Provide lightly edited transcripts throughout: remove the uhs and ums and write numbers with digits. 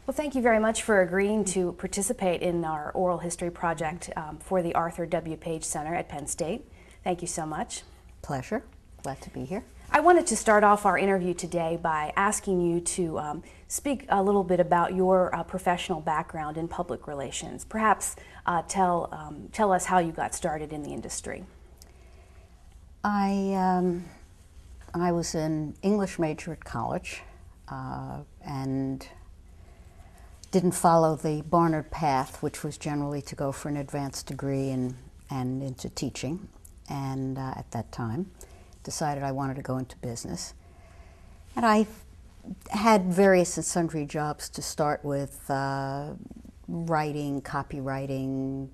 Well, thank you very much for agreeing to participate in our oral history project for the Arthur W. Page Center at Penn State. Thank you so much. Pleasure. Glad to be here. I wanted to start off our interview today by asking you to speak a little bit about your professional background in public relations. Perhaps tell us how you got started in the industry. I was an English major at college and didn't follow the Barnard path, which was generally to go for an advanced degree and into teaching. And at that time, decided I wanted to go into business. And I had various and sundry jobs to start with, writing, copywriting,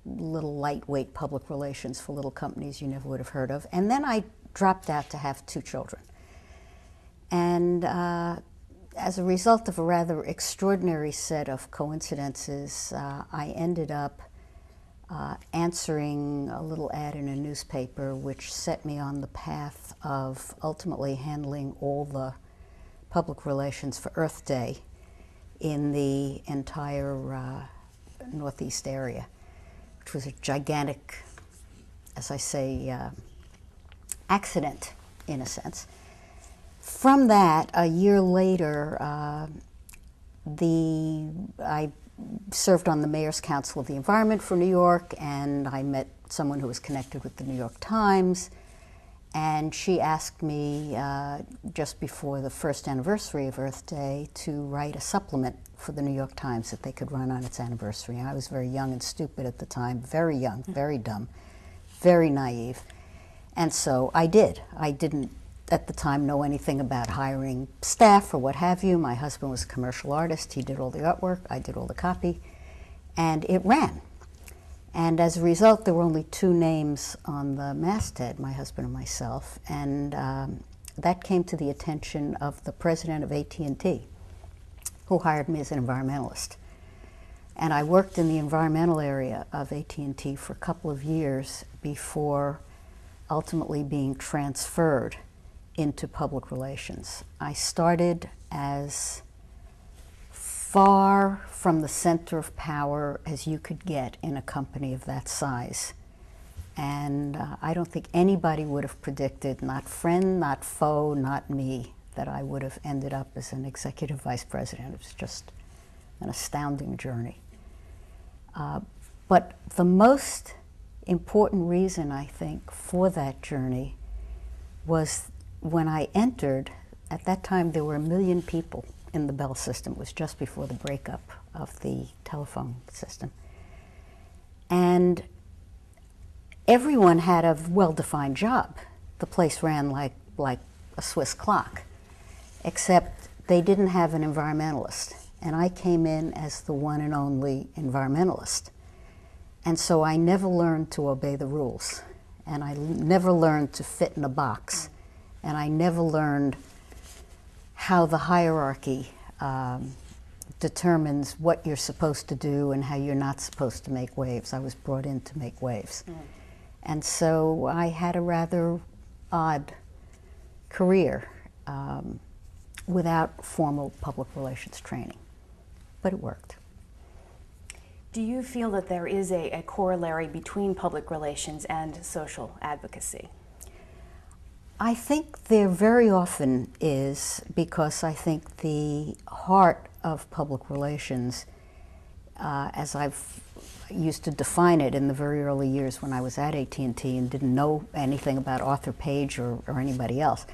little lightweight public relations for little companies you never would have heard of. And then I dropped out to have 2 children. And as a result of a rather extraordinary set of coincidences, I ended up answering a little ad in a newspaper, which set me on the path of ultimately handling all the public relations for Earth Day in the entire Northeast area, which was a gigantic, as I say, accident in a sense. From that, a year later, I served on the Mayor's Council of the Environment for New York, and I met someone who was connected with the New York Times, and she asked me just before the first anniversary of Earth Day to write a supplement for the New York Times that they could run on its anniversary. And I was very young and stupid at the time, very young, very dumb, very naive, and so I did. I didn't at the time know anything about hiring staff or what have you. My husband was a commercial artist. He did all the artwork. I did all the copy. And it ran. And as a result, there were only 2 names on the masthead, my husband and myself. And that came to the attention of the president of AT&T, who hired me as an environmentalist. And I worked in the environmental area of AT&T for a couple of years before ultimately being transferred into public relations. I started as far from the center of power as you could get in a company of that size. And I don't think anybody would have predicted, not friend, not foe, not me, that I would have ended up as an executive vice president. It was just an astounding journey. But the most important reason, I think, for that journey was when I entered. At that time there were 1 million people in the Bell system. It was just before the breakup of the telephone system. And everyone had a well-defined job. The place ran like a Swiss clock, except they didn't have an environmentalist. And I came in as the one and only environmentalist. And so I never learned to obey the rules. And I never learned to fit in a box. And I never learned how the hierarchy determines what you're supposed to do and how you're not supposed to make waves. I was brought in to make waves. And so I had a rather odd career without formal public relations training. But it worked. Do you feel that there is a corollary between public relations and social advocacy? I think there very often is, because I think the heart of public relations, as I've used to define it in the very early years when I was at AT&T and didn't know anything about Arthur Page or anybody else,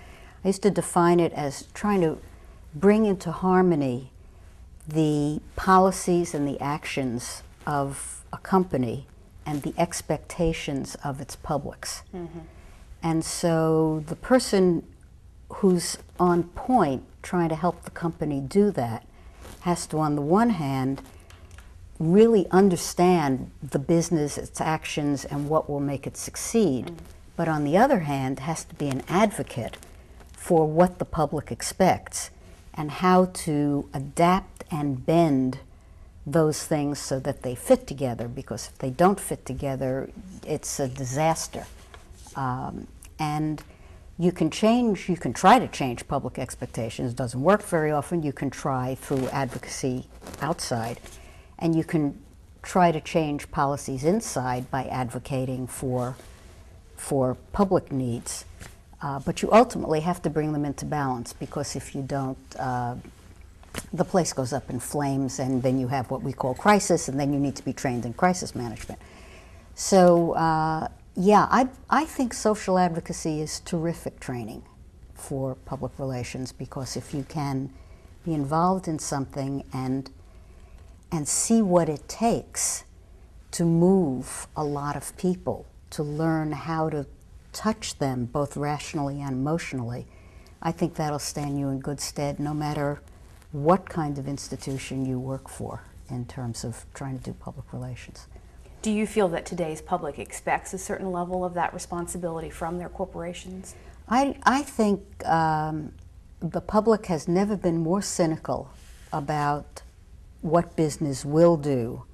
I used to define it as trying to bring into harmony the policies and the actions of a company and the expectations of its publics. Mm-hmm. And so the person who's on point trying to help the company do that has to, on the one hand, really understand the business, its actions, and what will make it succeed. But on the other hand, has to be an advocate for what the public expects and how to adapt and bend those things so that they fit together, because if they don't fit together, it's a disaster. And You can try to change public expectations. It doesn't work very often. You can try through advocacy outside, and you can try to change policies inside by advocating for public needs. But you ultimately have to bring them into balance, because if you don't, the place goes up in flames, and then you have what we call crisis, and then you need to be trained in crisis management. So yeah, I think social advocacy is terrific training for public relations, because if you can be involved in something and see what it takes to move a lot of people, to learn how to touch them both rationally and emotionally, I think that'll stand you in good stead no matter what kind of institution you work for in terms of trying to do public relations. Do you feel that today's public expects a certain level of that responsibility from their corporations? I think the public has never been more cynical about what business will do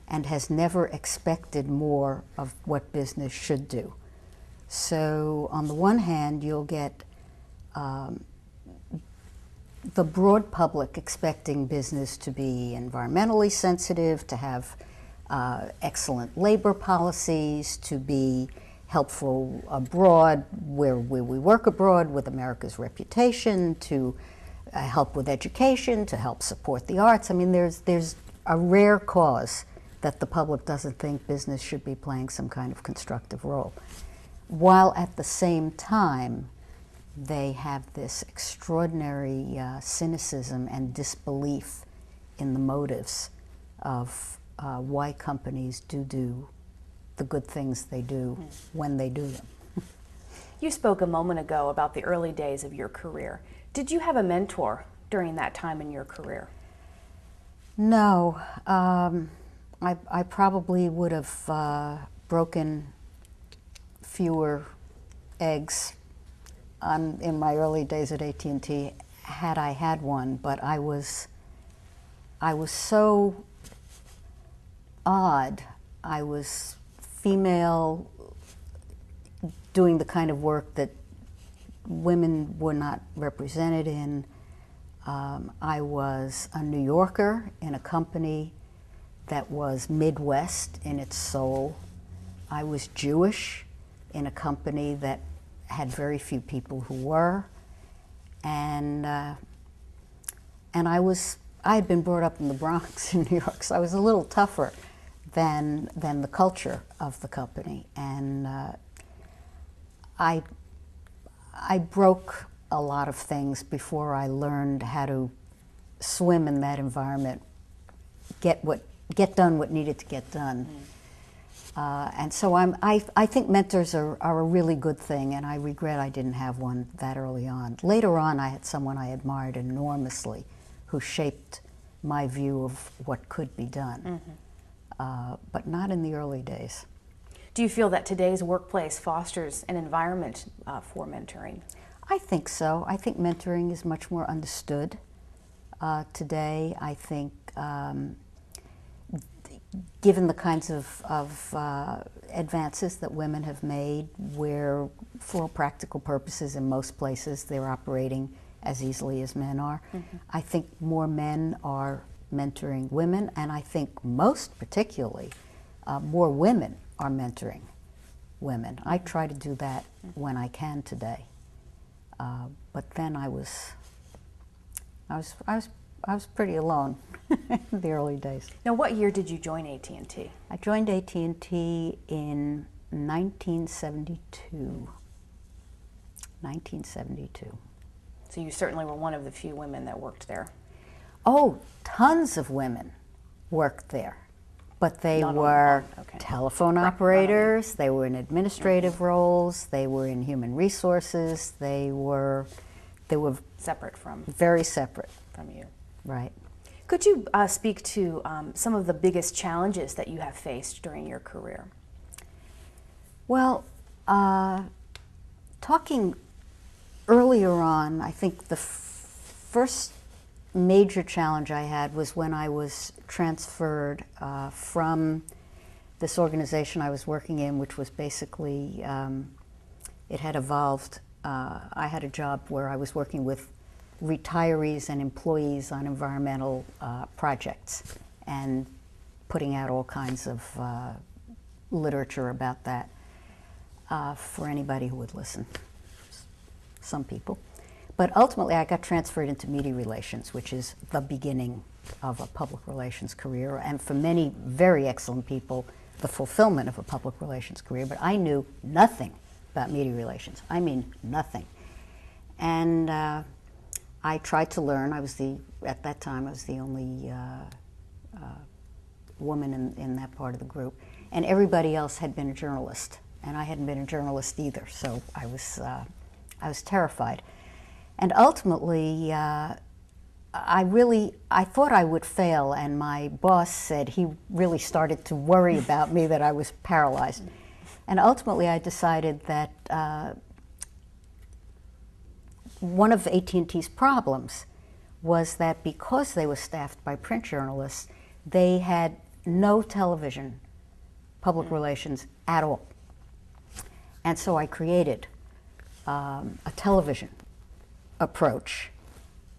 and has never expected more of what business should do. So on the one hand, you'll get the broad public expecting business to be environmentally sensitive, to have excellent labor policies, to be helpful abroad, where we work abroad, with America's reputation, to help with education, to help support the arts. I mean, there's a rare cause that the public doesn't think business should be playing some kind of constructive role, while at the same time they have this extraordinary cynicism and disbelief in the motives of why companies do the good things they do when they do them. You spoke a moment ago about the early days of your career. Did you have a mentor during that time in your career? No. I probably would have broken fewer eggs in my early days at AT&T had I had one, but I was so odd. I was female, doing the kind of work that women were not represented in. I was a New Yorker in a company that was Midwest in its soul. I was Jewish in a company that had very few people who were, and I had been brought up in the Bronx in New York, so I was a little tougher than the culture of the company, and I broke a lot of things before I learned how to swim in that environment, get done what needed to get done. And so I think mentors are a really good thing, and I regret I didn't have one that early on. Later on, I had someone I admired enormously who shaped my view of what could be done, but not in the early days. Do you feel that today's workplace fosters an environment for mentoring? I think so. I think mentoring is much more understood today. I think given the kinds of advances that women have made, where for all practical purposes in most places they're operating as easily as men are, I think more men are mentoring women, and I think most particularly more women are mentoring women. I try to do that when I can today, but then I was pretty alone in the early days. Now, what year did you join AT&T? I joined AT&T in 1972. 1972. So you certainly were one of the few women that worked there. Oh, tons of women worked there, but they were telephone operators, they were in administrative roles, they were in human resources, they were separate from very separate from you. Right. Could you speak to some of the biggest challenges that you have faced during your career? Well, talking earlier on, I think the first major challenge I had was when I was transferred from this organization I was working in, which was basically, it had evolved I had a job where I was working with retirees and employees on environmental projects and putting out all kinds of literature about that for anybody who would listen. Some people. But ultimately I got transferred into media relations, which is the beginning of a public relations career, and for many very excellent people, the fulfillment of a public relations career. But I knew nothing about media relations. I mean nothing. And I tried to learn. At that time, I was the only woman in that part of the group. And everybody else had been a journalist. And I hadn't been a journalist either, so I was terrified. And ultimately, I thought I would fail, and my boss said he really started to worry about me, that I was paralyzed. And ultimately, I decided that one of AT&T's problems was that because they were staffed by print journalists, they had no television public relations at all. And so I created a television approach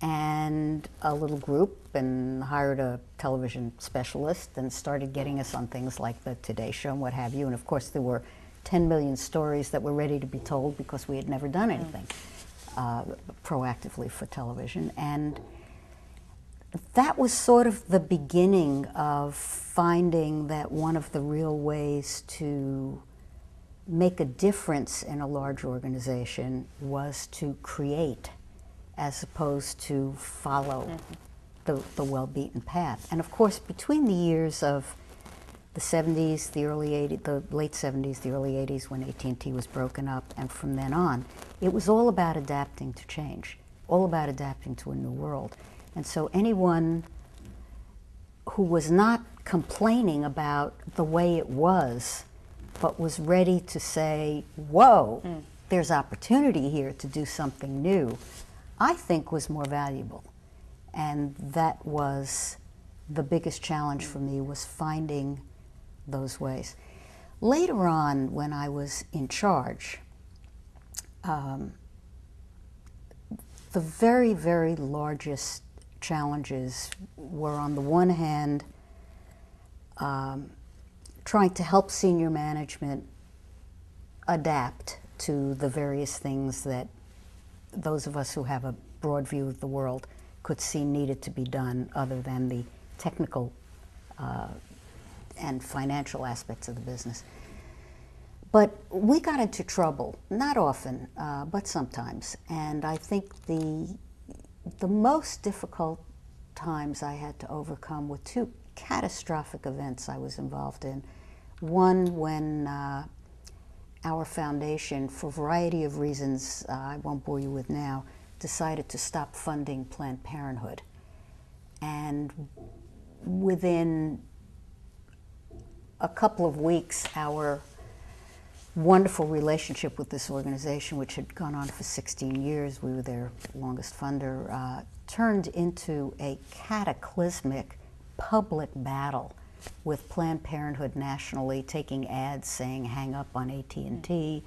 and a little group, and hired a television specialist and started getting us on things like the Today Show and what have you. And of course there were 10 million stories that were ready to be told because we had never done anything proactively for television. And that was sort of the beginning of finding that one of the real ways to make a difference in a large organization was to create as opposed to follow the well-beaten path. And of course, between the years of the 70s, the late 70s, the early 80s, when AT&T was broken up, and from then on, it was all about adapting to change, all about adapting to a new world. And so anyone who was not complaining about the way it was, but was ready to say, whoa, there's opportunity here to do something new, I think was more valuable. And that was the biggest challenge for me, was finding those ways. Later on, when I was in charge, the very, very largest challenges were, on the one hand, trying to help senior management adapt to the various things that those of us who have a broad view of the world could see needed to be done, other than the technical and financial aspects of the business. But we got into trouble, not often, but sometimes. And I think the most difficult times I had to overcome were two catastrophic events I was involved in. One, when our foundation, for a variety of reasons I won't bore you with now, decided to stop funding Planned Parenthood. And within a couple of weeks, our wonderful relationship with this organization, which had gone on for 16 years, we were their longest funder, turned into a cataclysmic public battle with Planned Parenthood nationally, taking ads saying hang up on AT&T.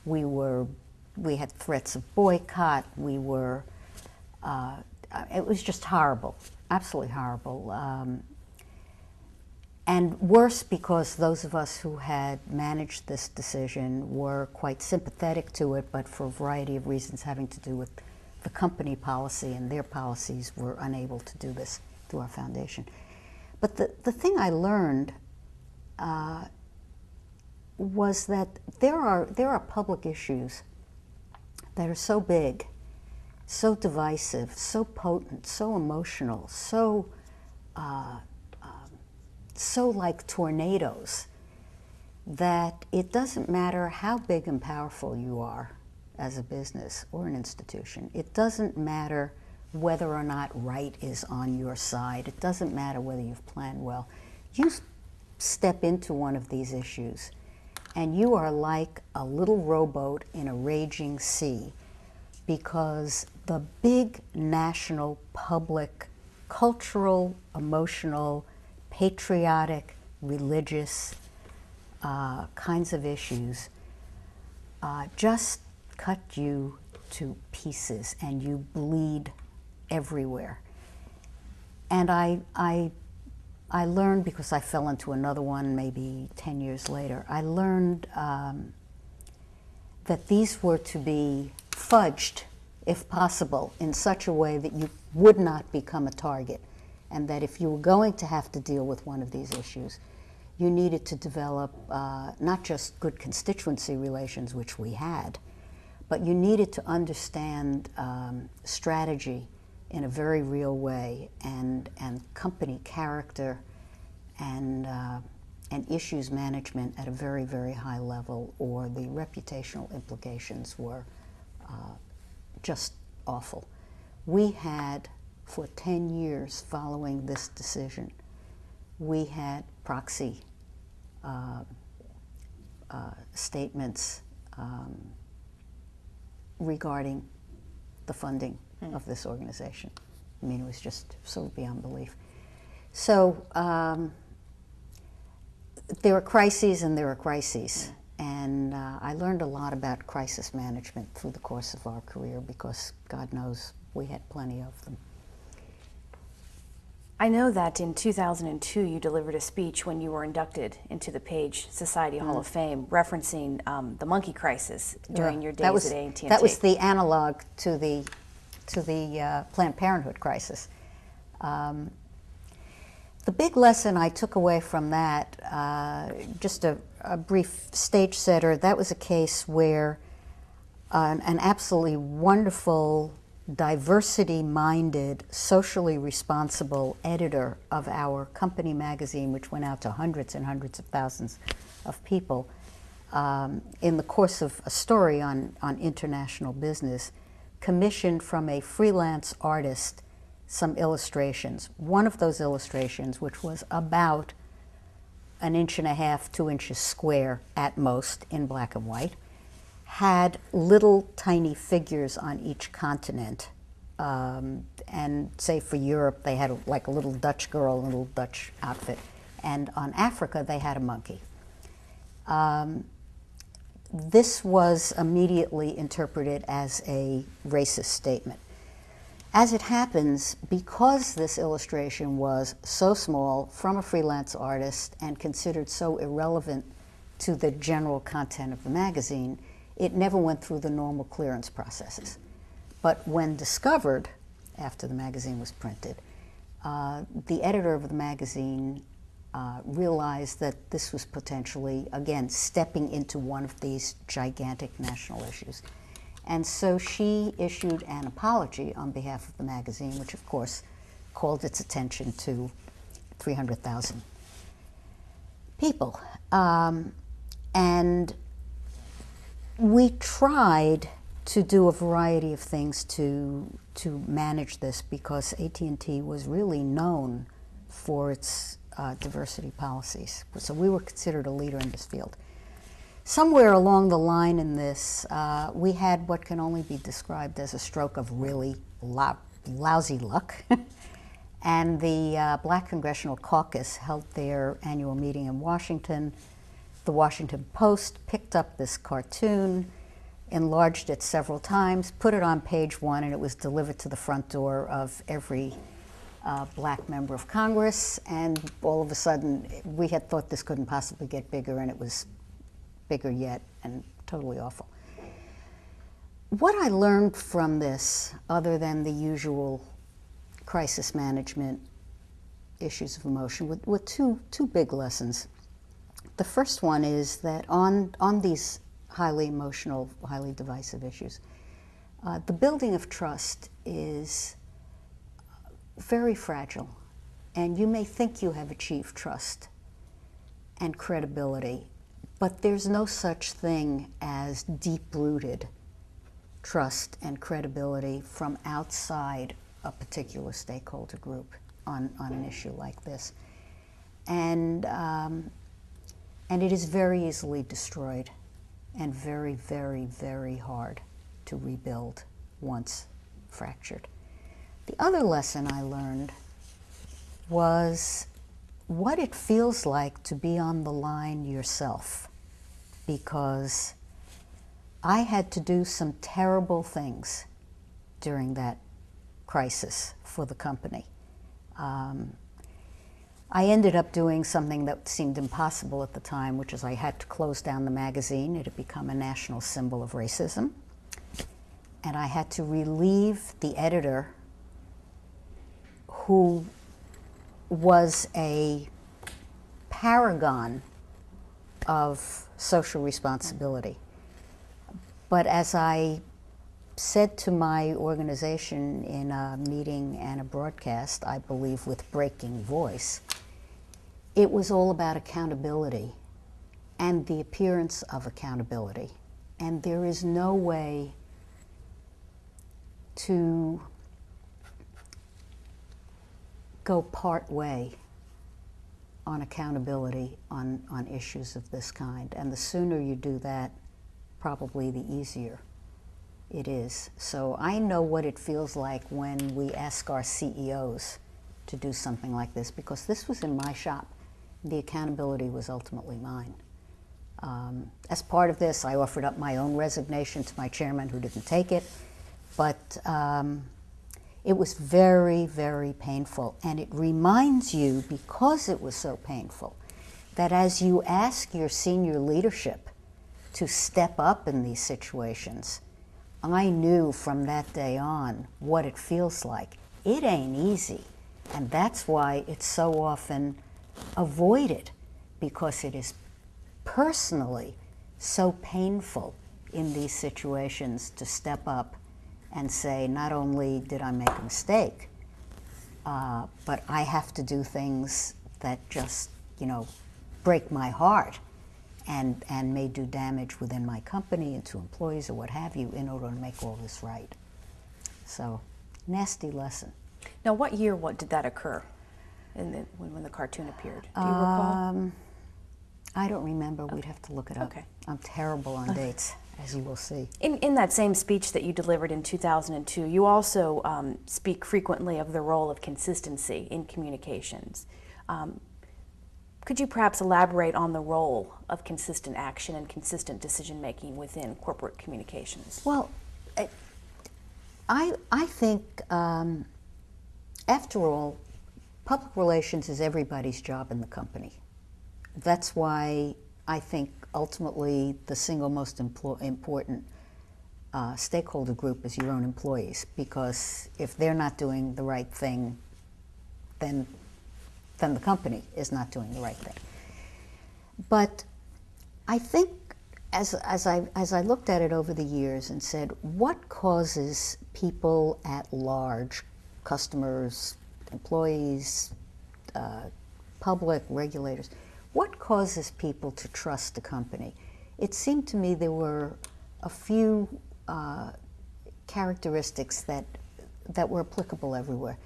We had threats of boycott. It was just horrible, absolutely horrible. And worse, because those of us who had managed this decision were quite sympathetic to it, but for a variety of reasons having to do with the company policy and their policies, were unable to do this through our foundation. But the thing I learned was that there are public issues that are so big, so divisive, so potent, so emotional, so like tornadoes, that it doesn't matter how big and powerful you are as a business or an institution. It doesn't matter whether or not right is on your side. It doesn't matter whether you've planned well. You step into one of these issues and you are like a little rowboat in a raging sea, because the big national, public, cultural, emotional, patriotic, religious kinds of issues just cut you to pieces and you bleed everywhere. And I learned, because I fell into another one maybe 10 years later, I learned that these were to be fudged, if possible, in such a way that you would not become a target, and that if you were going to have to deal with one of these issues, you needed to develop not just good constituency relations, which we had, but you needed to understand strategy in a very real way, and company character, and issues management at a very, very high level, or the reputational implications were just awful. We had, for 10 years following this decision, we had proxy statements regarding the funding of this organization. I mean, it was just so beyond belief. So there are crises and there are crises. And I learned a lot about crisis management through the course of our career, because God knows we had plenty of them. I know that in 2002 you delivered a speech when you were inducted into the Page Society Hall of Fame, referencing the monkey crisis during your days at AT&T. That was the analog to the Planned Parenthood crisis. The big lesson I took away from that, just a brief stage setter, that was a case where an absolutely wonderful, diversity-minded, socially responsible editor of our company magazine, which went out to hundreds and hundreds of thousands of people, in the course of a story on international business, commissioned from a freelance artist some illustrations. One of those illustrations, which was about 1.5 inches, 2 inches square at most, in black and white, had little tiny figures on each continent. And say for Europe, they had like a little Dutch girl, a little Dutch outfit. And on Africa, they had a monkey. This was immediately interpreted as a racist statement. As it happens, because this illustration was so small, from a freelance artist, and considered so irrelevant to the general content of the magazine, it never went through the normal clearance processes. But when discovered, after the magazine was printed, the editor of the magazine realized that this was potentially, again, stepping into one of these gigantic national issues. And so she issued an apology on behalf of the magazine, which of course called its attention to 300,000 people. And we tried to do a variety of things to manage this, because AT&T was really known for its diversity policies. So we were considered a leader in this field. Somewhere along the line in this, we had what can only be described as a stroke of really lousy luck. And the Black Congressional Caucus held their annual meeting in Washington. The Washington Post picked up this cartoon, enlarged it several times, put it on page 1, and it was delivered to the front door of every black member of Congress. And all of a sudden, we had thought this couldn't possibly get bigger, and it was bigger yet, and totally awful. What I learned from this, other than the usual crisis management issues of emotion, were two big lessons. The first one is that on these highly emotional, highly divisive issues, the building of trust is very fragile. And you may think you have achieved trust and credibility, but there's no such thing as deep-rooted trust and credibility from outside a particular stakeholder group on an issue like this. And it is very easily destroyed, and very, very, very hard to rebuild once fractured. The other lesson I learned was what it feels like to be on the line yourself, because I had to do some terrible things during that crisis for the company. I ended up doing something that seemed impossible at the time, which is I had to close down the magazine. It had become a national symbol of racism. And I had to relieve the editor, who was a paragon of social responsibility. But as I said to my organization in a meeting and a broadcast, I believe with breaking voice, it was all about accountability and the appearance of accountability. And there is no way to go part way on accountability on issues of this kind. And the sooner you do that, probably the easier it is. So I know what it feels like when we ask our CEOs to do something like this, because this was in my shop. The accountability was ultimately mine. As part of this, I offered up my own resignation to my chairman, who didn't take it, but it was very, very painful. And it reminds you, because it was so painful, that as you ask your senior leadership to step up in these situations, I knew from that day on what it feels like. It ain't easy, and that's why it's so often avoided, because it is personally so painful in these situations to step up and say, not only did I make a mistake, but I have to do things that just, break my heart and may do damage within my company and to employees or what have you, in order to make all this right. So, nasty lesson. Now, what year did that occur? When the cartoon appeared, do you recall? I don't remember. We'd have to look it up. Okay. I'm terrible on dates, as you will see. In that same speech that you delivered in 2002, you also speak frequently of the role of consistency in communications. Could you perhaps elaborate on the role of consistent action and consistent decision-making within corporate communications? Well, I think, after all, public relations is everybody's job in the company. That's why I think ultimately the single most important stakeholder group is your own employees, because if they're not doing the right thing, then the company is not doing the right thing. But I think as I looked at it over the years and said, what causes people at large, customers, employees, public, regulators, what causes people to trust a company? It seemed to me there were a few characteristics that were applicable everywhere.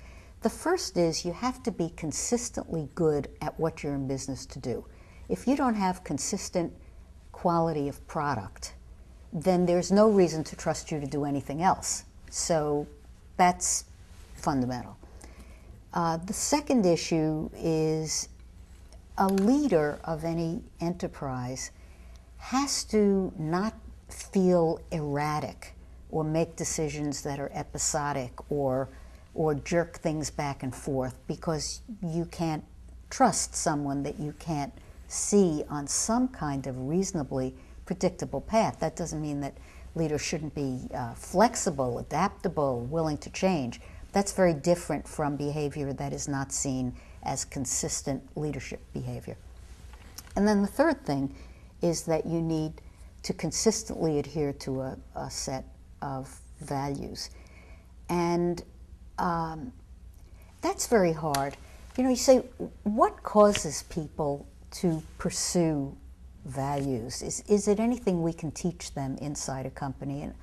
The first is you have to be consistently good at what you're in business to do. If you don't have consistent quality of product, then there's no reason to trust you to do anything else. So that's fundamental. The second issue is a leader of any enterprise has to not feel erratic or make decisions that are episodic or jerk things back and forth, because you can't trust someone that you can't see on some kind of reasonably predictable path. That doesn't mean that leaders shouldn't be flexible, adaptable, willing to change. That's very different from behavior that is not seen as consistent leadership behavior. And then the third thing is that you need to consistently adhere to a set of values. And that's very hard. You say, what causes people to pursue values? Is it anything we can teach them inside a company? And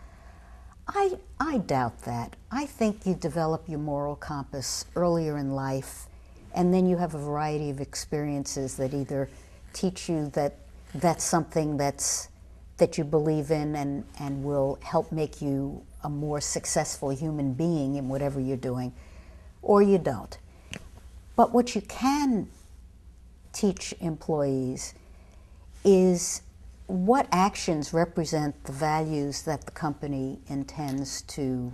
I doubt that. I think you develop your moral compass earlier in life, and then you have a variety of experiences that either teach you that that's something that you believe in and will help make you a more successful human being in whatever you're doing, or you don't. But what you can teach employees is what actions represent the values that the company intends to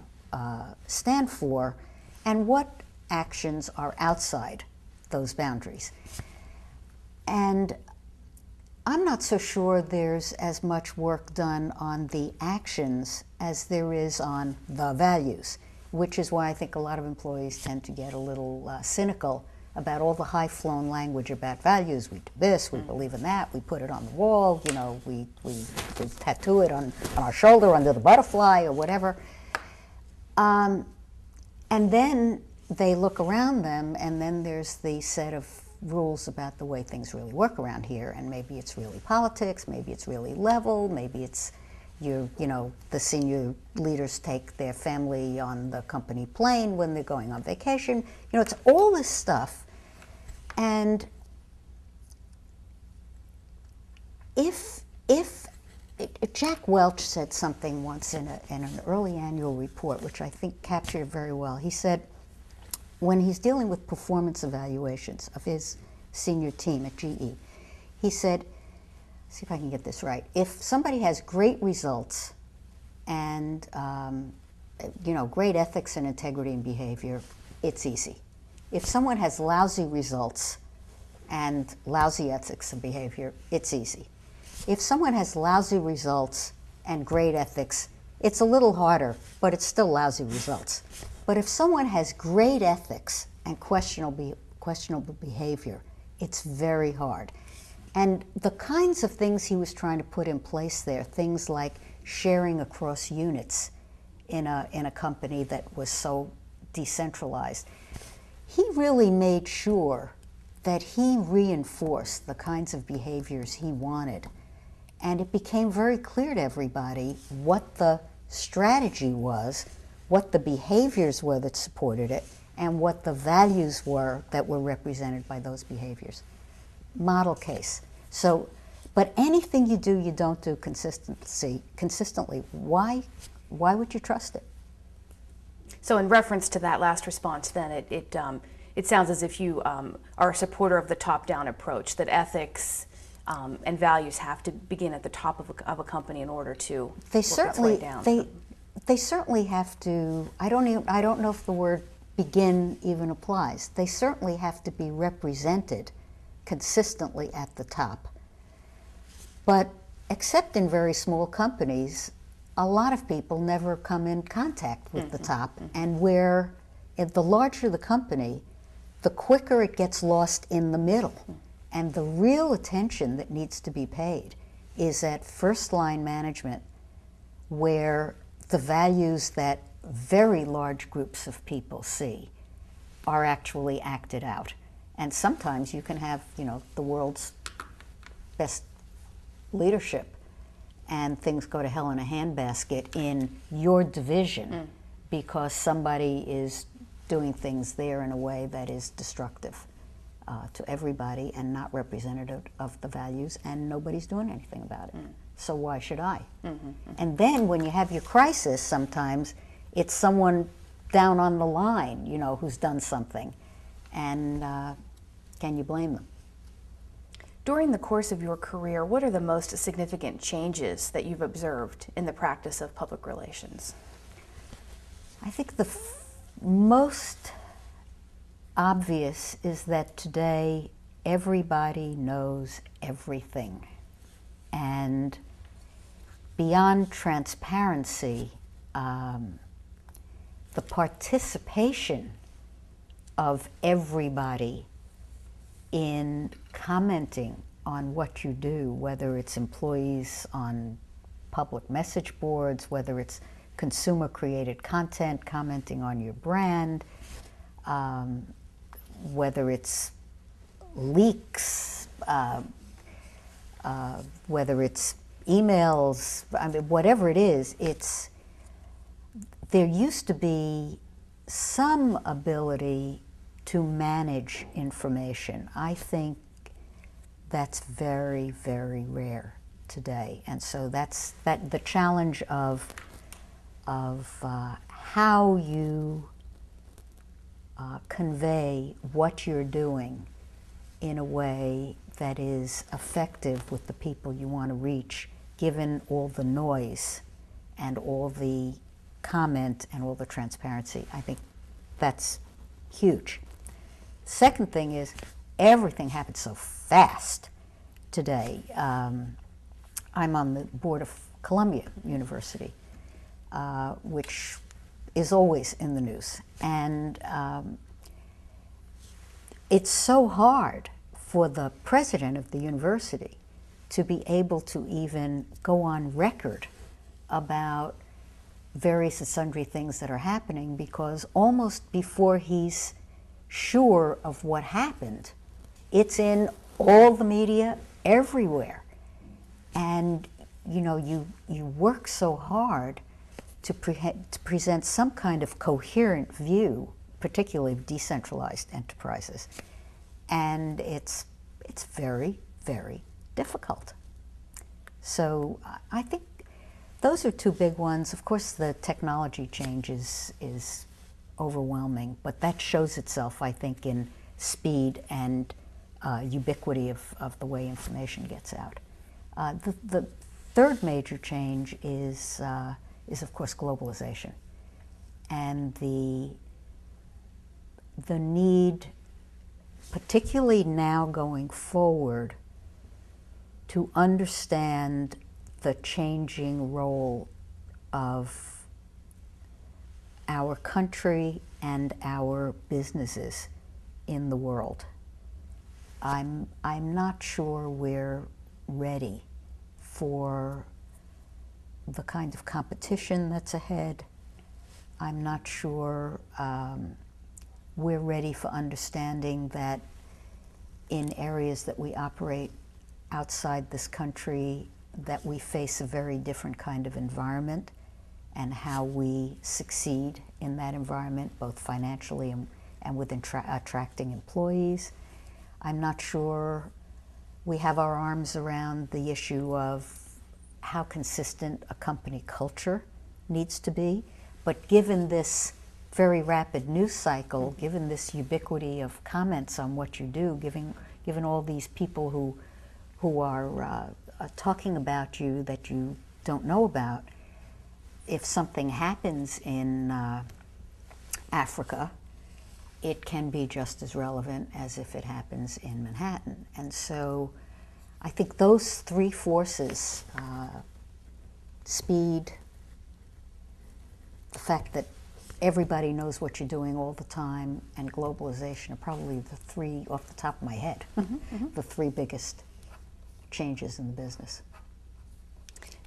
stand for, and what actions are outside those boundaries. And I'm not so sure there's as much work done on the actions as there is on the values, which is why I think a lot of employees tend to get a little cynical about all the high-flown language about values. We do this, we believe in that, we put it on the wall, you know, we tattoo it on our shoulder under the butterfly or whatever. And then they look around them, and then there's the set of rules about the way things really work around here, and maybe it's really politics, maybe it's really level, maybe it's you know, the senior leaders take their family on the company plane when they're going on vacation. You know, it's all this stuff. And if Jack Welch said something once in an early annual report, which I think captured it very well. He said, when he's dealing with performance evaluations of his senior team at GE, he said, see if I can get this right, if somebody has great results and you know, great ethics and integrity and behavior, it's easy. If someone has lousy results and lousy ethics and behavior, it's easy. If someone has lousy results and great ethics, it's a little harder, but it's still lousy results. But if someone has great ethics and questionable behavior, it's very hard. And the kinds of things he was trying to put in place there, things like sharing across units in a company that was so decentralized, he really made sure that he reinforced the kinds of behaviors he wanted. And it became very clear to everybody what the strategy was, what the behaviors were that supported it, and what the values were that were represented by those behaviors. Model case. So, but anything you do, you don't do consistently. Why would you trust it? So in reference to that last response, then, it sounds as if you are a supporter of the top-down approach, that ethics and values have to begin at the top of a company in order to they work certainly its way down. They certainly have to. I don't know if the word begin even applies. They certainly have to be represented consistently at the top. But except in very small companies, a lot of people never come in contact with the top, and where the larger the company, the quicker it gets lost in the middle. And the real attention that needs to be paid is at first-line management, where the values that very large groups of people see are actually acted out. And sometimes you can have, you know, the world's best leadership, and things go to hell in a handbasket in your division because somebody is doing things there in a way that is destructive to everybody and not representative of the values, and nobody's doing anything about it. So why should I? And then when you have your crisis, sometimes it's someone down on the line, you know, who's done something, and can you blame them? During the course of your career, what are the most significant changes that you've observed in the practice of public relations? I think the most obvious is that today everybody knows everything. And beyond transparency, the participation of everybody in commenting on what you do, whether it's employees on public message boards, whether it's consumer-created content, commenting on your brand, whether it's leaks, whether it's emails, I mean, whatever it is, there used to be some ability to manage information. I think that's very, very rare today. And so that's the challenge of how you convey what you're doing in a way that is effective with the people you want to reach, given all the noise and all the comment and all the transparency. I think that's huge. Second thing is, everything happens so fast today. I'm on the board of Columbia University, which is always in the news. And it's so hard for the president of the university to be able to even go on record about various and sundry things that are happening, because almost before he's sure of what happened, it's in all the media everywhere. And you know, you work so hard to present some kind of coherent view, particularly of decentralized enterprises. And it's very, very difficult. So I think those are two big ones. Of course, the technology change is overwhelming, but that shows itself, I think, in speed and ubiquity of the way information gets out. The third major change is of course, globalization, and the need, particularly now going forward, to understand the changing role of our country and our businesses in the world. I'm not sure we're ready for the kind of competition that's ahead. I'm not sure we're ready for understanding that in areas that we operate outside this country, that we face a very different kind of environment, and how we succeed in that environment, both financially and with attracting employees. I'm not sure we have our arms around the issue of how consistent a company culture needs to be. But given this very rapid news cycle, given this ubiquity of comments on what you do, given all these people who are talking about you that you don't know about, if something happens in Africa, it can be just as relevant as if it happens in Manhattan. And so I think those three forces, speed, the fact that everybody knows what you're doing all the time, and globalization, are probably the three, off the top of my head, the three biggest changes in the business.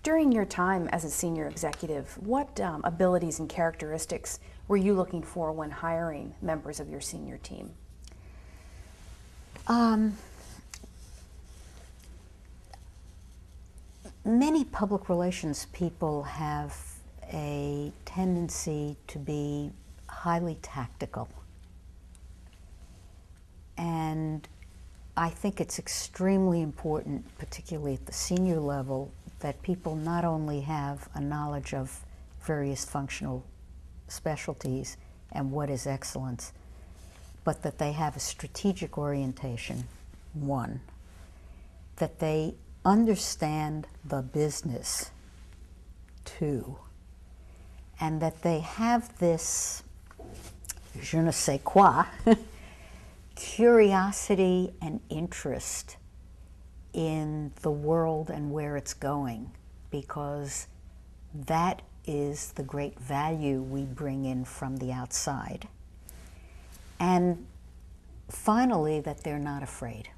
During your time as a senior executive, what abilities and characteristics were you looking for when hiring members of your senior team? Many public relations people have a tendency to be highly tactical. And I think it's extremely important, particularly at the senior level, that people not only have a knowledge of various functional specialties and what is excellence, but that they have a strategic orientation, one, that they understand the business, two, and that they have this je ne sais quoi, curiosity and interest in the world and where it's going, because that is the great value we bring in from the outside. And finally, that they're not afraid,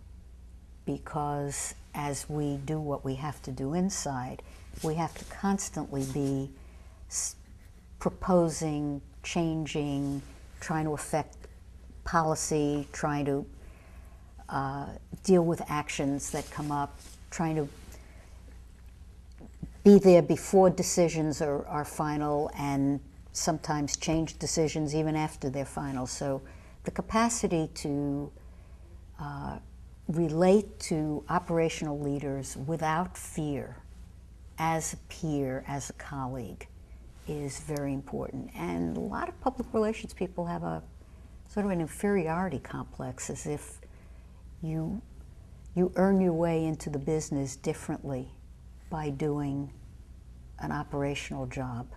because as we do what we have to do inside, we have to constantly be proposing, changing, trying to affect policy, trying to deal with actions that come up, trying to be there before decisions are final, and sometimes change decisions even after they're final. So the capacity to relate to operational leaders without fear, as a peer, as a colleague, is very important. And a lot of public relations people have a sort of an inferiority complex, as if you earn your way into the business differently by doing an operational job.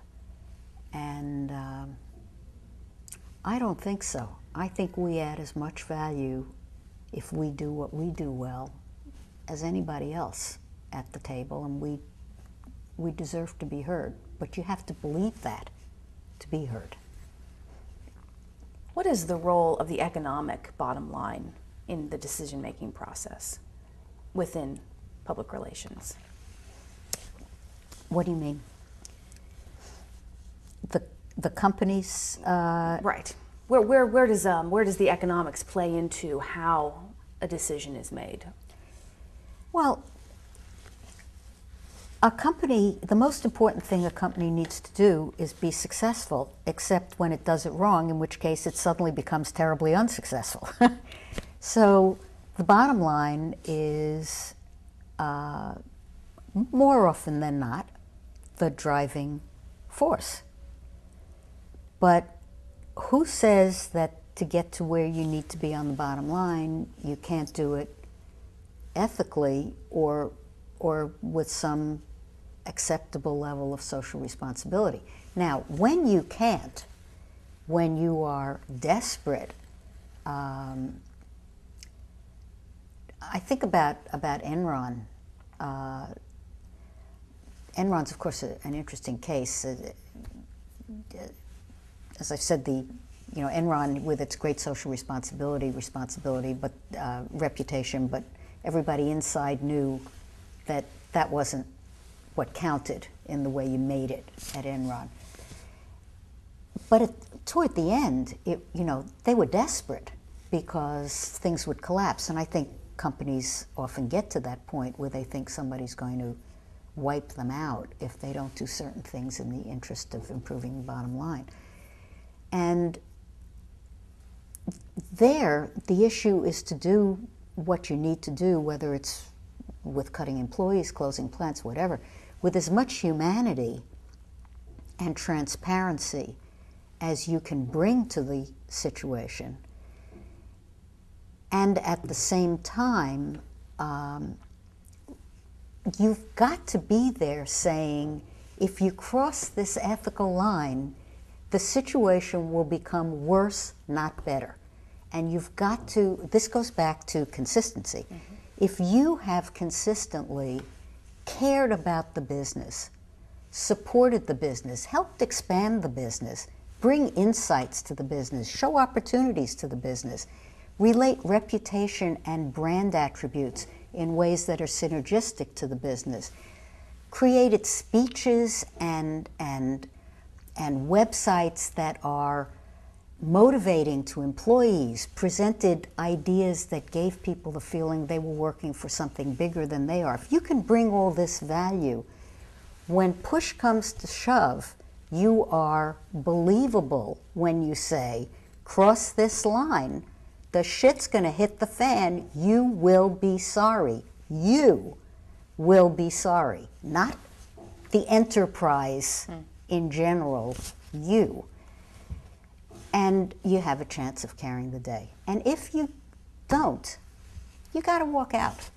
And I don't think so. I think we add as much value if we do what we do well as anybody else at the table, and we deserve to be heard. But you have to believe that to be heard. What is the role of the economic bottom line in the decision-making process within public relations? What do you mean? The companies? Right. Where does the economics play into how a decision is made? Well, a company, the most important thing a company needs to do is be successful, except when it does it wrong, in which case it suddenly becomes terribly unsuccessful. So the bottom line is, more often than not, the driving force. But who says that to get to where you need to be on the bottom line, you can't do it ethically or with some acceptable level of social responsibility? Now, when you can't, when you are desperate, I think about Enron. Enron's, of course, an interesting case. As I've said, Enron, with its great social responsibility, but reputation, but everybody inside knew that that wasn't what counted in the way you made it at Enron. But toward the end, they were desperate because things would collapse, and I think companies often get to that point where they think somebody's going to wipe them out if they don't do certain things in the interest of improving the bottom line. And there, the issue is to do what you need to do, whether it's with cutting employees, closing plants, whatever, with as much humanity and transparency as you can bring to the situation. And at the same time, you've got to be there saying, if you cross this ethical line, the situation will become worse, not better. And you've got to, this goes back to consistency. Mm-hmm. If you have consistently cared about the business, supported the business, helped expand the business, bring insights to the business, show opportunities to the business, relate reputation and brand attributes in ways that are synergistic to the business, created speeches and websites that are motivating to employees, presented ideas that gave people the feeling they were working for something bigger than they are. If you can bring all this value, when push comes to shove, you are believable when you say, cross this line, the shit's gonna hit the fan, you will be sorry. You will be sorry. Not the enterprise in general, you. And you have a chance of carrying the day. And if you don't, you gotta walk out.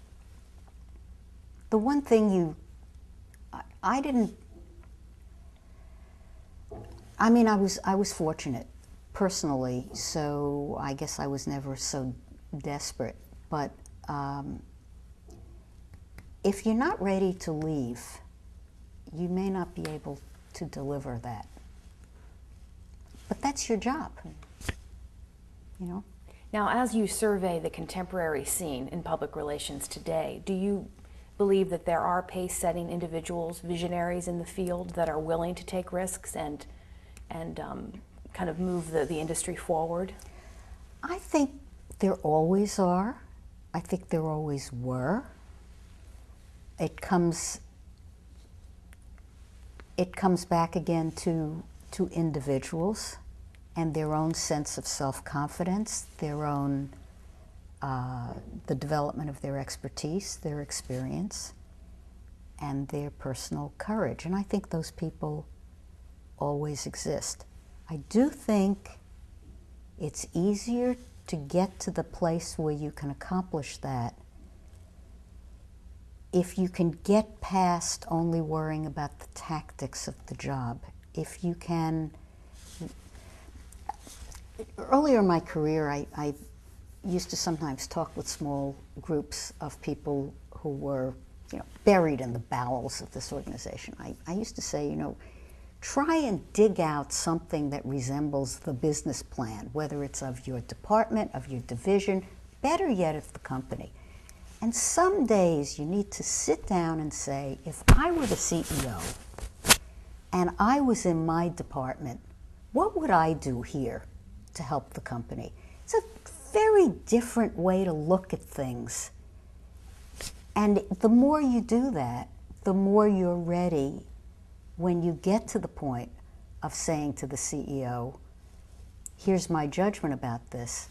The one thing I was fortunate personally, so I guess I was never so desperate. But if you're not ready to leave, you may not be able to deliver that. But that's your job, Now, as you survey the contemporary scene in public relations today, do you believe that there are pace-setting individuals, visionaries in the field that are willing to take risks and kind of move the industry forward? I think there always are. I think there always were. It comes back again to individuals and their own sense of self-confidence, their own, the development of their expertise, their experience, and their personal courage. And I think those people always exist. I do think it's easier to get to the place where you can accomplish that, if you can get past only worrying about the tactics of the job, if you can... Earlier in my career, I used to sometimes talk with small groups of people who were, buried in the bowels of this organization. I used to say, try and dig out something that resembles the business plan, whether it's of your department, of your division, better yet of the company. And some days you need to sit down and say, if I were the CEO and I was in my department, what would I do here to help the company? It's a very different way to look at things. And the more you do that, the more you're ready when you get to the point of saying to the CEO, here's my judgment about this,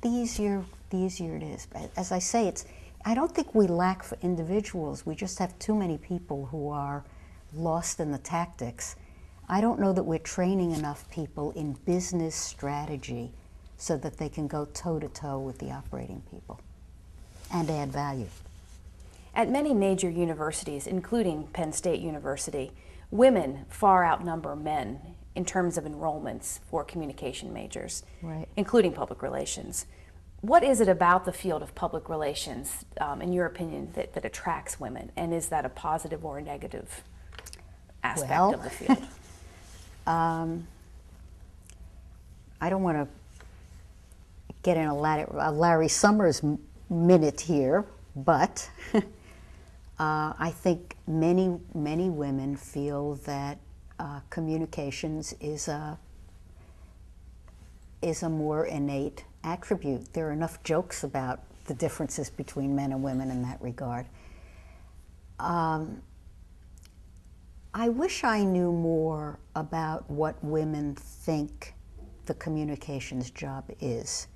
the easier it is. As I say, I don't think we lack for individuals. We just have too many people who are lost in the tactics. I don't know that we're training enough people in business strategy so that they can go toe-to-toe with the operating people and add value. At many major universities, including Penn State University, women far outnumber men in terms of enrollments for communication majors, right, including public relations. What is it about the field of public relations, in your opinion, that attracts women? And is that a positive or a negative aspect of the field? I don't want to get in a Larry Summers minute here, but I think many women feel that communications is a more innate attribute. There are enough jokes about the differences between men and women in that regard. I wish I knew more about what women think the communications job is.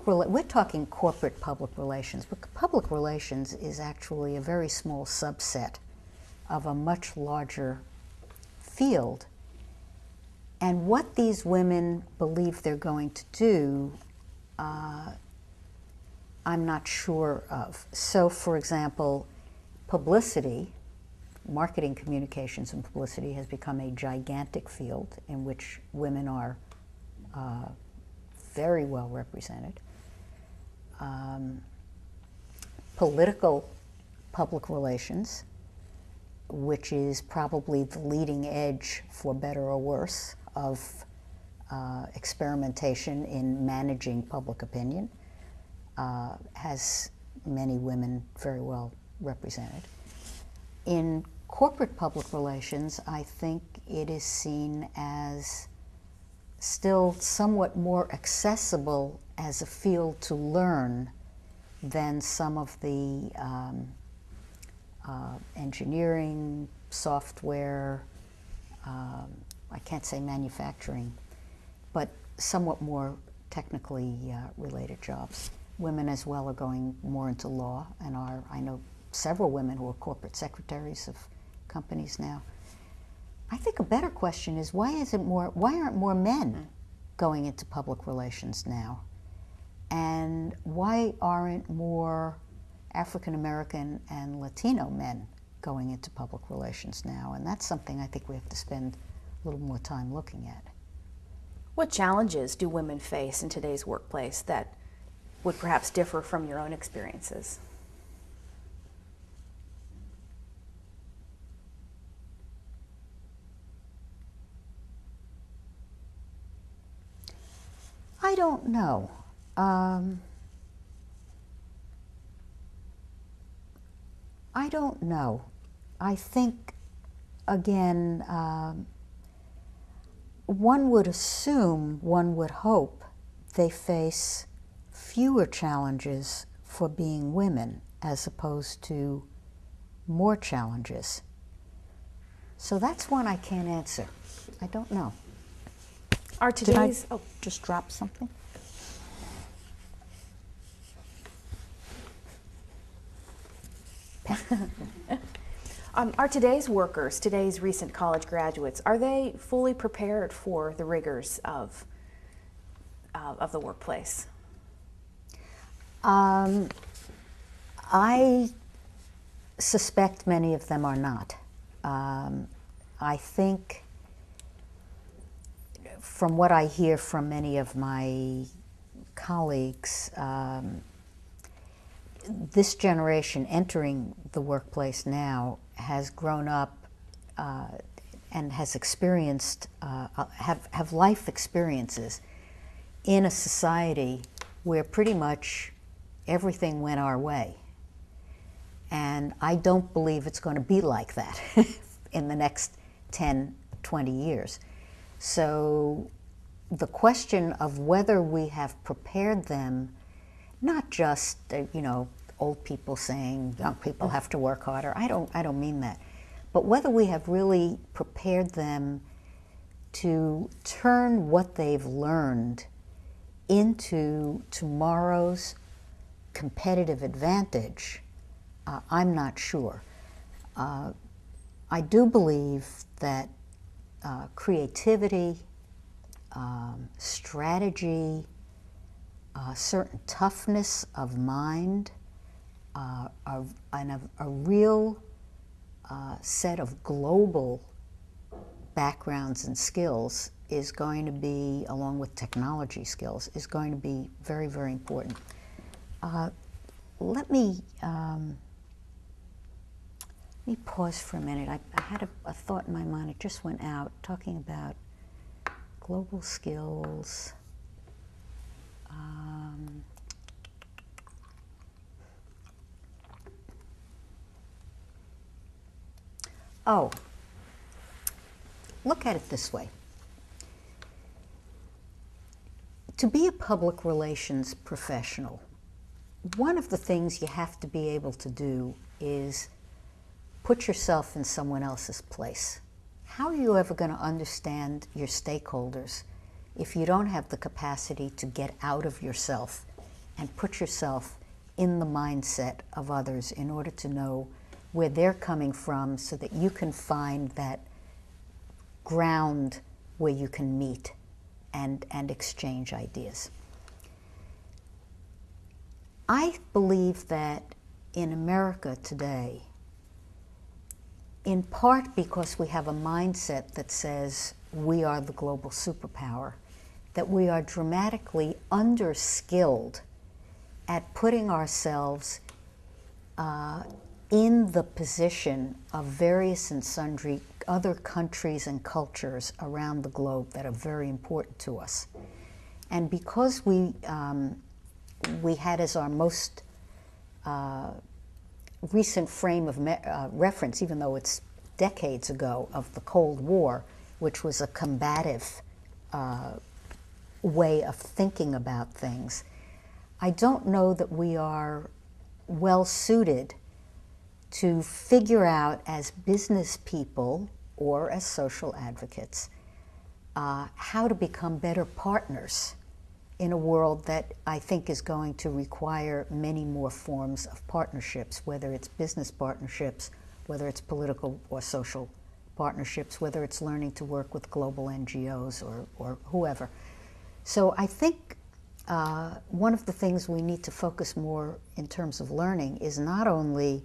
We're talking corporate public relations, but public relations is actually a very small subset of a much larger field. And what these women believe they're going to do, I'm not sure of. So, for example, publicity, marketing, communications, and publicity has become a gigantic field in which women are very well represented. Political public relations, which is probably the leading edge, for better or worse, of experimentation in managing public opinion, has many women very well represented. In corporate public relations, I think it is seen as still somewhat more accessible as a field to learn than some of the engineering, software, I can't say manufacturing, but somewhat more technically related jobs. Women as well are going more into law and I know several women who are corporate secretaries of companies now. I think a better question is why aren't more men going into public relations now? And why aren't more African American and Latino men going into public relations now? And that's something I think we have to spend a little more time looking at. What challenges do women face in today's workplace that would perhaps differ from your own experiences? I don't know. I don't know. I think, again, one would assume, one would hope, they face fewer challenges for being women as opposed to more challenges. So that's one I can't answer. I don't know. Did I just drop something? Are today's workers, today's recent college graduates, are they fully prepared for the rigors of of the workplace? I suspect many of them are not. I think, from what I hear from many of my colleagues, this generation entering the workplace now has grown up and has experienced, have life experiences in a society where pretty much everything went our way. And I don't believe it's going to be like that in the next 10, 20 years. So the question of whether we have prepared them, not just, old people saying young people have to work harder. I don't mean that. But whether we have really prepared them to turn what they've learned into tomorrow's competitive advantage, I'm not sure. I do believe that creativity, strategy, certain toughness of mind, and a real set of global backgrounds and skills is going to be, along with technology skills, is going to be very, very important. Let me pause for a minute. I had a thought in my mind. It just went out, talking about global skills. Look at it this way. To be a public relations professional, one of the things you have to be able to do is put yourself in someone else's place. How are you ever going to understand your stakeholders if you don't have the capacity to get out of yourself and put yourself in the mindset of others in order to know where they're coming from, so that you can find that ground where you can meet and exchange ideas? I believe that in America today, in part because we have a mindset that says we are the global superpower, that we are dramatically underskilled at putting ourselves in the position of various and sundry other countries and cultures around the globe that are very important to us. And because we had as our most recent frame of reference, even though it's decades ago, of the Cold War, which was a combative way of thinking about things, I don't know that we are well suited to figure out, as business people or as social advocates, how to become better partners in a world that I think is going to require many more forms of partnerships, whether it's business partnerships, whether it's political or social partnerships, whether it's learning to work with global NGOs or whoever. So I think one of the things we need to focus more in terms of learning is not only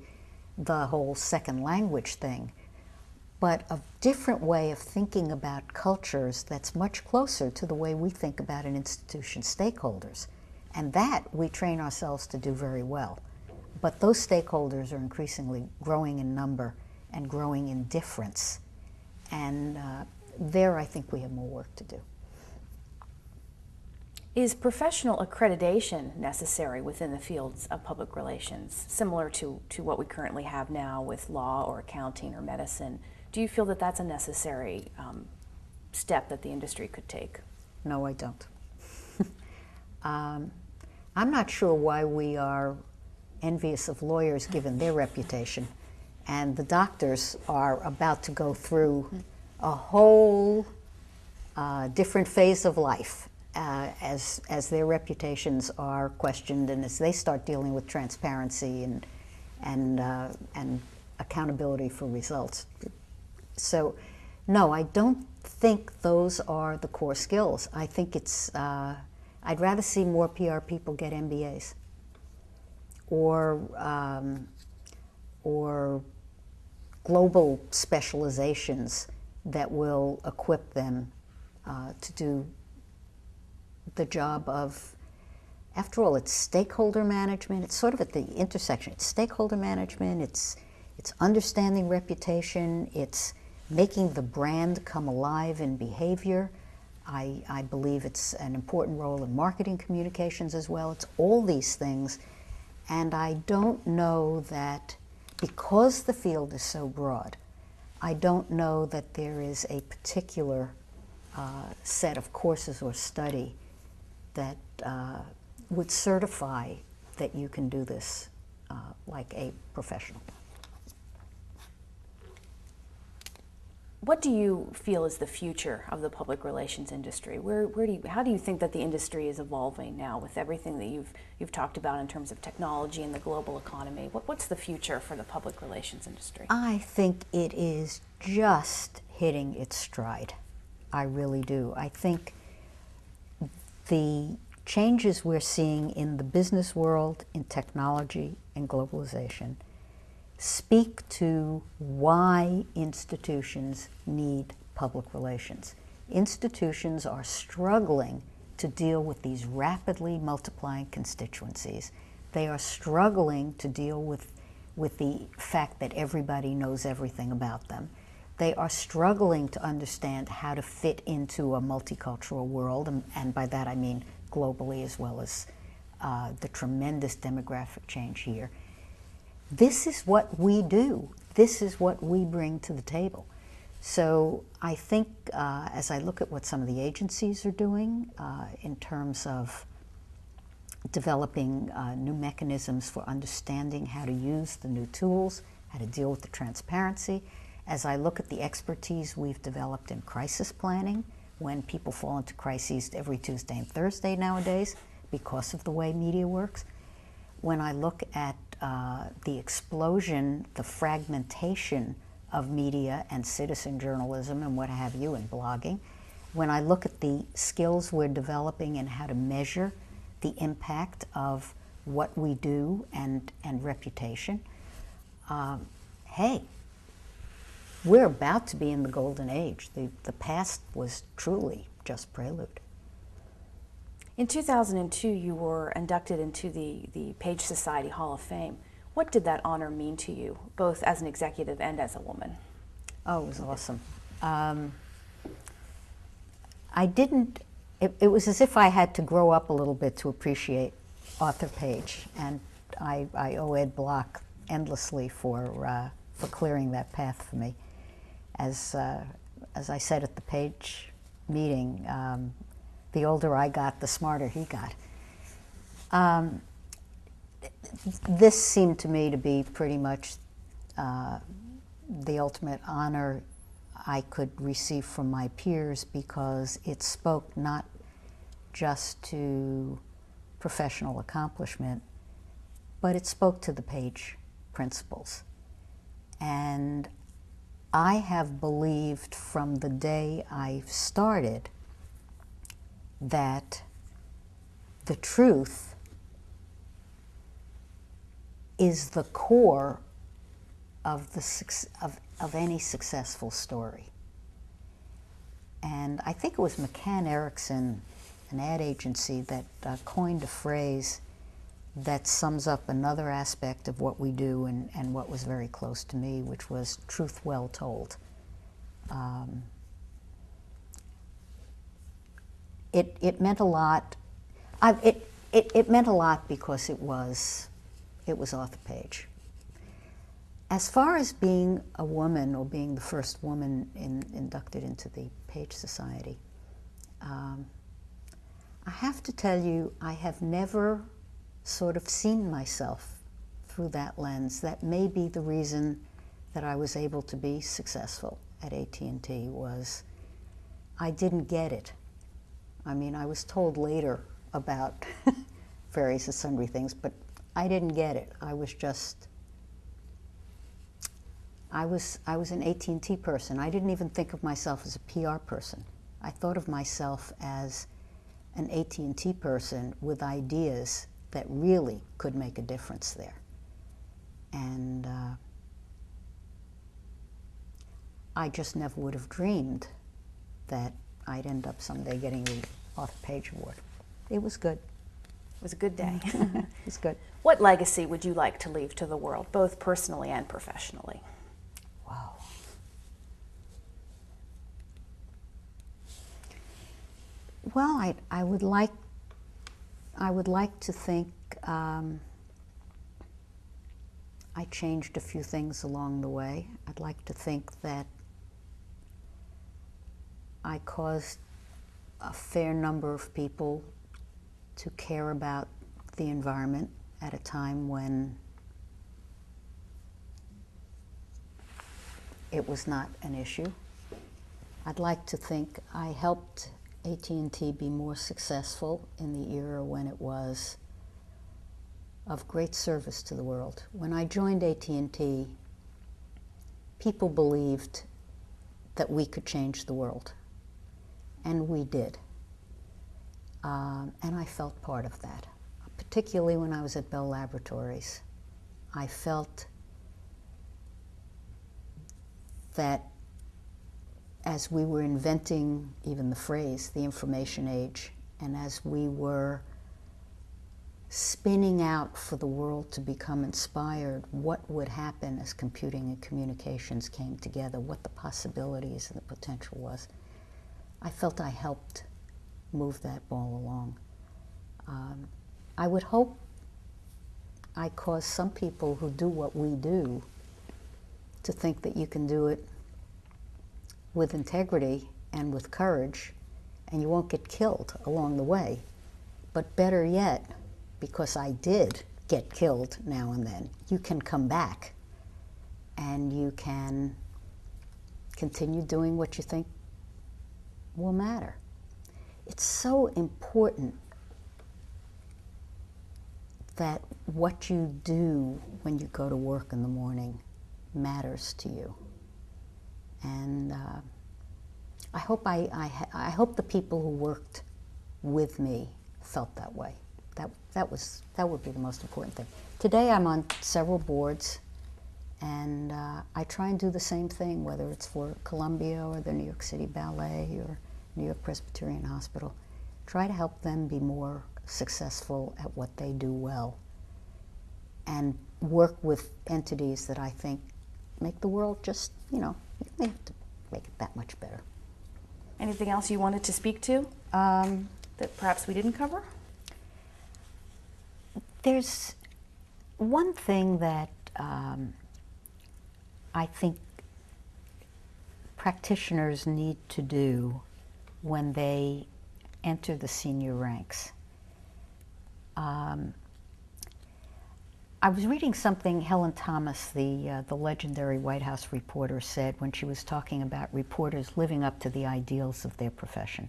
the whole second language thing, but a different way of thinking about cultures that's much closer to the way we think about an institution's stakeholders. And that we train ourselves to do very well. But those stakeholders are increasingly growing in number and growing in difference. And there I think we have more work to do. Is professional accreditation necessary within the fields of public relations, similar to what we currently have now with law or accounting or medicine? Do you feel that that's a necessary step that the industry could take? No, I don't. I'm not sure why we are envious of lawyers given their reputation, and the doctors are about to go through a whole different phase of life as their reputations are questioned and as they start dealing with transparency and accountability for results. So, no, I don't think those are the core skills. I think I'd rather see more PR people get MBAs or global specializations that will equip them to do the job of, after all, it's stakeholder management. It's sort of at the intersection. It's stakeholder management, it's understanding reputation, it's making the brand come alive in behavior. I believe it's an important role in marketing communications as well. It's all these things. And I don't know that, because the field is so broad, I don't know that there is a particular set of courses or study that would certify that you can do this like a professional. What do you feel is the future of the public relations industry? How do you think that the industry is evolving now with everything that you've talked about in terms of technology and the global economy? What's the future for the public relations industry? I think it is just hitting its stride. I really do. I think the changes we're seeing in the business world, in technology and globalization, speak to why institutions need public relations. Institutions are struggling to deal with these rapidly multiplying constituencies. They are struggling to deal with the fact that everybody knows everything about them. They are struggling to understand how to fit into a multicultural world, and by that I mean globally as well as the tremendous demographic change here. This is what we do. This is what we bring to the table. So I think as I look at what some of the agencies are doing in terms of developing new mechanisms for understanding how to use the new tools, how to deal with the transparency, as I look at the expertise we've developed in crisis planning, when people fall into crises every Tuesday and Thursday nowadays because of the way media works, when I look at the explosion, the fragmentation of media and citizen journalism and what have you, and blogging, when I look at the skills we're developing and how to measure the impact of what we do and reputation, hey, we're about to be in the golden age. The past was truly just prelude. In 2002, you were inducted into the Page Society Hall of Fame. What did that honor mean to you, both as an executive and as a woman? Oh, it was awesome. It was as if I had to grow up a little bit to appreciate Arthur Page, and I owe Ed Block endlessly for clearing that path for me. As I said at the Page meeting, the older I got, the smarter he got. This seemed to me to be pretty much the ultimate honor I could receive from my peers, because it spoke not just to professional accomplishment, but it spoke to the Page principles. And I have believed from the day I started that the truth is the core of any successful story. And I think it was McCann Erickson, an ad agency, that coined a phrase that sums up another aspect of what we do and what was very close to me, which was truth well told. It meant a lot. It meant a lot because it was Arthur Page. As far as being a woman, or being the first woman inducted into the Page Society, I have to tell you, I have never sort of seen myself through that lens. That may be the reason that I was able to be successful at AT&T, was I didn't get it. I mean, I was told later about various and sundry things, but I didn't get it. I was an AT&T person. I didn't even think of myself as a PR person. I thought of myself as an AT&T person with ideas that really could make a difference there. And I just never would have dreamed that I'd end up someday getting the Arthur Page Award. It was good. It was a good day. It was good. What legacy would you like to leave to the world, both personally and professionally? Wow. Well, I would like to think I changed a few things along the way. I'd like to think that I caused a fair number of people to care about the environment at a time when it was not an issue. I'd like to think I helped AT&T be more successful in the era when it was of great service to the world. When I joined AT&T, people believed that we could change the world, and we did. And I felt part of that, particularly when I was at Bell Laboratories. I felt that as we were inventing even the phrase, the information age, and as we were spinning out for the world to become inspired, what would happen as computing and communications came together, what the possibilities and the potential was. I felt I helped move that ball along. I would hope I caused some people who do what we do to think that you can do it with integrity and with courage, and you won't get killed along the way. But better yet, because I did get killed now and then, you can come back and you can continue doing what you think will matter. It's so important that what you do when you go to work in the morning matters to you. And I hope I hope the people who worked with me felt that way. That would be the most important thing. Today I'm on several boards, and I try and do the same thing, whether it's for Columbia or the New York City Ballet or New York Presbyterian Hospital. Try to help them be more successful at what they do well, and work with entities that I think make the world just, you they have to make it that much better. Anything else you wanted to speak to that perhaps we didn't cover? There's one thing that I think practitioners need to do when they enter the senior ranks. I was reading something Helen Thomas, the legendary White House reporter, said when she was talking about reporters living up to the ideals of their profession.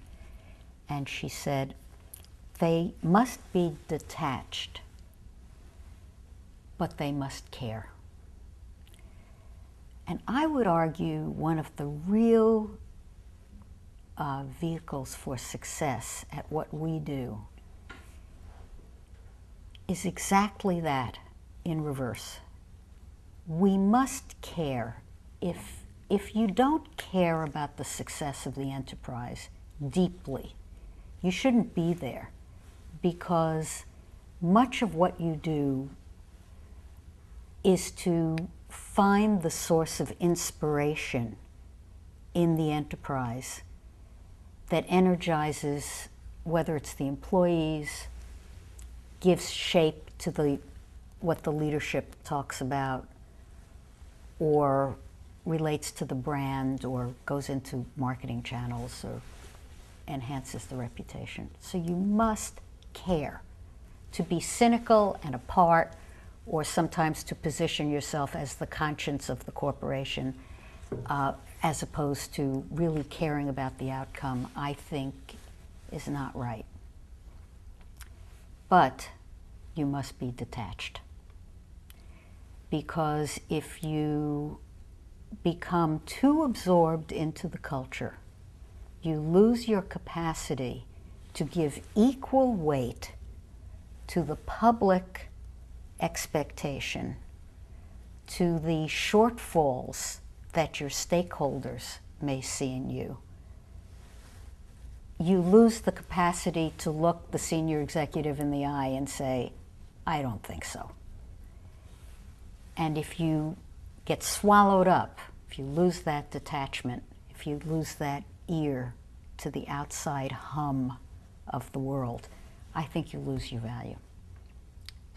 And she said, they must be detached, but they must care. And I would argue one of the real vehicles for success at what we do is exactly that in reverse. We must care. If you don't care about the success of the enterprise deeply, you shouldn't be there, because much of what you do is to find the source of inspiration in the enterprise that energizes, whether it's the employees, gives shape to what the leadership talks about, or relates to the brand, or goes into marketing channels, or enhances the reputation. So you must care. To be cynical and apart, or sometimes to position yourself as the conscience of the corporation, as opposed to really caring about the outcome, I think is not right. But you must be detached. Because if you become too absorbed into the culture, you lose your capacity to give equal weight to the public expectation, to the shortfalls that your stakeholders may see in you, you lose the capacity to look the senior executive in the eye and say, I don't think so. And if you get swallowed up, if you lose that detachment, if you lose that ear to the outside hum of the world, I think you lose your value.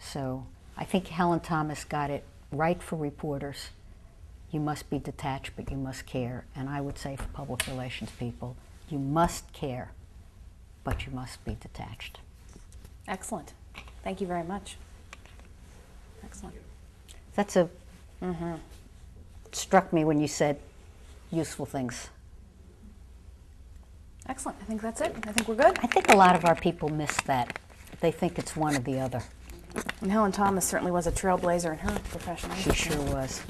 So I think Helen Thomas got it right for reporters. You must be detached, but you must care. And I would say for public relations people, you must care, but you must be detached. Excellent. Thank you very much. Excellent. That's a, struck me when you said useful things. Excellent. I think that's it. I think we're good. I think a lot of our people miss that. They think it's one or the other. And Helen Thomas certainly was a trailblazer in her profession. She sure was.